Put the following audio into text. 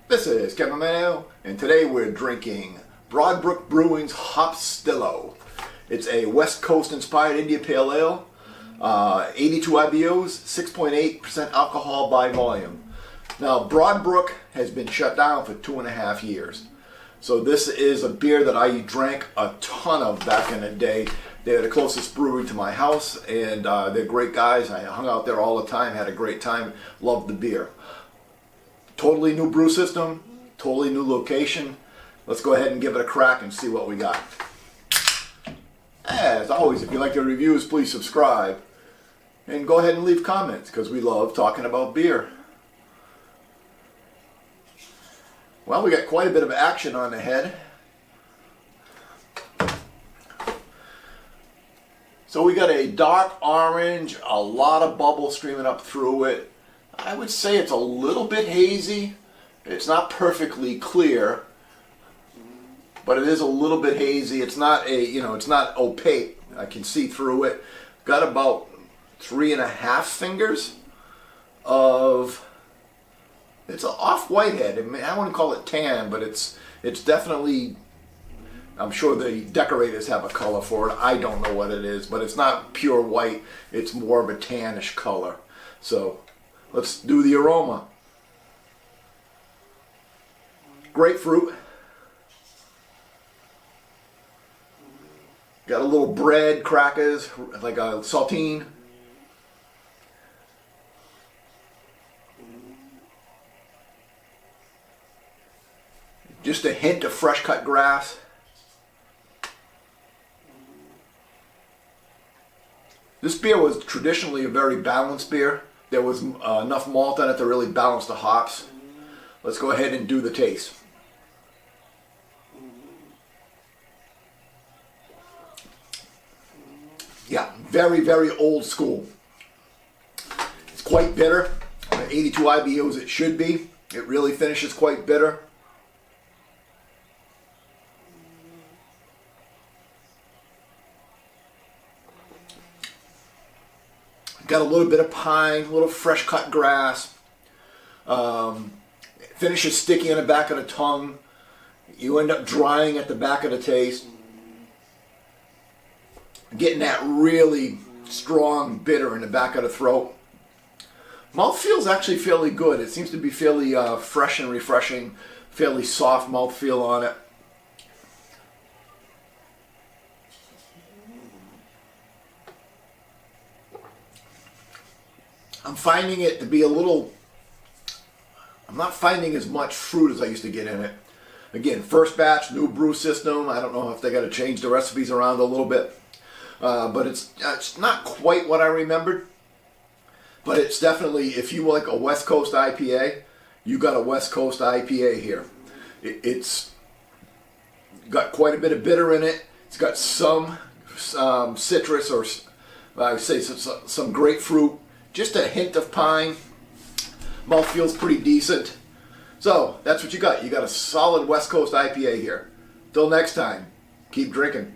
This is Kevin Mayo, and today we're drinking Broadbrook Brewing's Hopstillo. It's a West Coast inspired India Pale Ale, 82 IBUs, 6.8% alcohol by volume. Now, Broadbrook has been shut down for 2.5 years. So this is a beer that I drank a ton of back in the day. They're the closest brewery to my house, and they're great guys. I hung out there all the time, had a great time, loved the beer. Totally new brew system, totally new location. Let's go ahead and give it a crack and see what we got. As always, if you like the reviews, please subscribe. And go ahead and leave comments, because we love talking about beer. Well, we got quite a bit of action on the head. So we got a dark orange, a lot of bubbles streaming up through it. I would say it's a little bit hazy. It's not perfectly clear, but it is a little bit hazy. It's not it's not opaque. I can see through it. Got about 3.5 fingers of, it's an off-white head. I mean, I wouldn't call it tan, but it's definitely, I'm sure the decorators have a color for it. I don't know what it is, but it's not pure white. It's more of a tannish color. So let's do the aroma. Grapefruit. Got a little bread, crackers, like a saltine. Just a hint of fresh cut grass. This beer was traditionally a very balanced beer. There was enough malt in it to really balance the hops. Let's go ahead and do the taste. Yeah, very, very old school. It's quite bitter. 82 IBUs it should be. It really finishes quite bitter. Got a little bit of pine, a little fresh cut grass. Finishes sticky on the back of the tongue. You end up drying at the back of the taste. Getting that really strong bitter in the back of the throat. Mouthfeel's actually fairly good. It seems to be fairly fresh and refreshing. Fairly soft mouthfeel on it. I'm finding it to be a little, I'm not finding as much fruit as I used to get in it. Again, first batch, new brew system. I don't know if they got to change the recipes around a little bit. But it's not quite what I remembered. But it's definitely, if you like a West Coast IPA, you got a West Coast IPA here. It's got quite a bit of bitter in it. It's got some citrus, or I would say some grapefruit. Just a hint of pine. Mouth feels pretty decent. So that's what you got. You got a solid West Coast IPA here. Till next time, keep drinking.